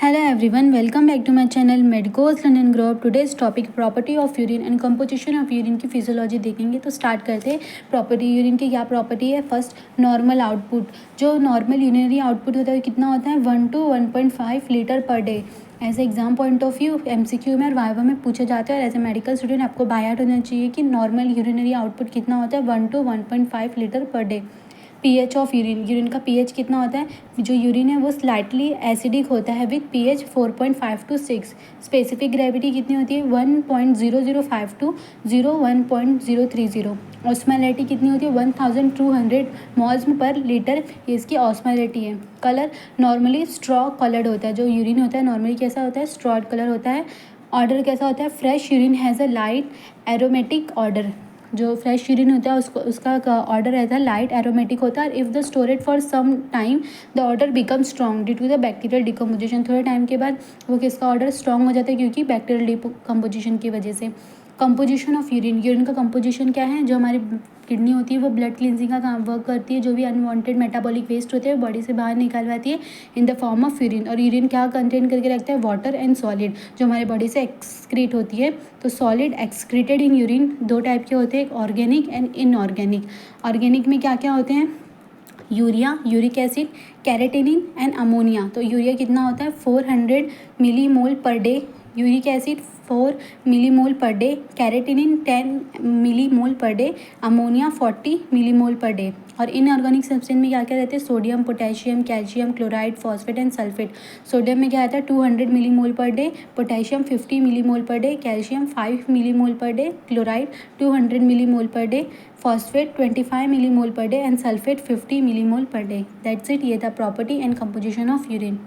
Hello everyone, welcome back to my channel Medicos Learn and Grow Up. Today's topic property of urine and composition of urine की physiology देखेंगे। तो start करते हैं। Property urine की क्या property है? First, normal output. जो normal urinary output होता है कितना होता है? 1 to 1.5 लीटर पर डे। ऐसे exam point of view MCQ में और वाइवा में पूछे जाते हैं। और एज ए मेडिकल स्टूडेंट आपको बाय हार्ट होना चाहिए कि नॉर्मल यूरिनरी आउटपुट कितना होता है? 1 to 1.5 litre per day. PH of urine, urine का पीएच कितना होता है? जो यूरिन है वो स्लाइटली एसिडिक होता है with pH 4.5 to 6। Specific gravity कितनी होती है? 1.0052 to 1.030। ऑस्मोलैरिटी कितनी होती है? 1200 मॉल्स पर लीटर, ये इसकी ऑस्मोलैरिटी है। कलर नॉर्मली स्ट्रॉ कलर्ड होता है। जो यूरिन होता है नॉर्मली कैसा होता है? स्ट्रॉड कलर होता है। ऑर्डर कैसा होता है? Fresh urine has a light aromatic order. जो फ्रेश यूरिन होता है उसका ऑर्डर रहता है लाइट एरोमेटिक होता है। If the storage for some time the odour become strong due to the bacterial decomposition. थोड़े टाइम के बाद वो किसका ऑर्डर स्ट्रॉन्ग हो जाता है? क्योंकि बैक्टीरियल डिकम्पोजिशन की वजह से। कंपोजिशन ऑफ यूरिन, यूरिन का कंपोजिशन क्या है? जो हमारी किडनी होती है वो ब्लड क्लिनजिंग का काम वर्क करती है। जो भी अनवांटेड मेटाबॉलिक वेस्ट होते हैं बॉडी से बाहर निकालवाती है in the form of urine. और यूरिन क्या कंटेन करके रखता है? वाटर एंड सॉलिड, जो हमारे बॉडी से एक्सक्रीट होती है। तो सॉलिड एक्सक्रीटेड इन यूरिन दो टाइप के होते हैं, एक ऑर्गेनिक एंड इनऑर्गेनिक। ऑर्गेनिक में क्या क्या होते हैं? Urea, uric acid, creatinine and ammonia. तो यूरिया कितना होता है? 400 millimole per day. Uric acid 4 millimole per day. Creatinine 10 millimole per day. Ammonia 40 millimole per day. और इनऑर्गेनिक सब्सटेंस में क्या क्या रहते हैं? Sodium, potassium, calcium, chloride, phosphate and sulphate. Sodium में क्या आता है? 200 millimole per day. Potassium 50 millimole per day. Calcium 5 millimole per day. Chloride 200 millimole per day. Phosphate 25 millimole per day and sulphate 50 millimole per day. That's it. ये था property and composition of urine.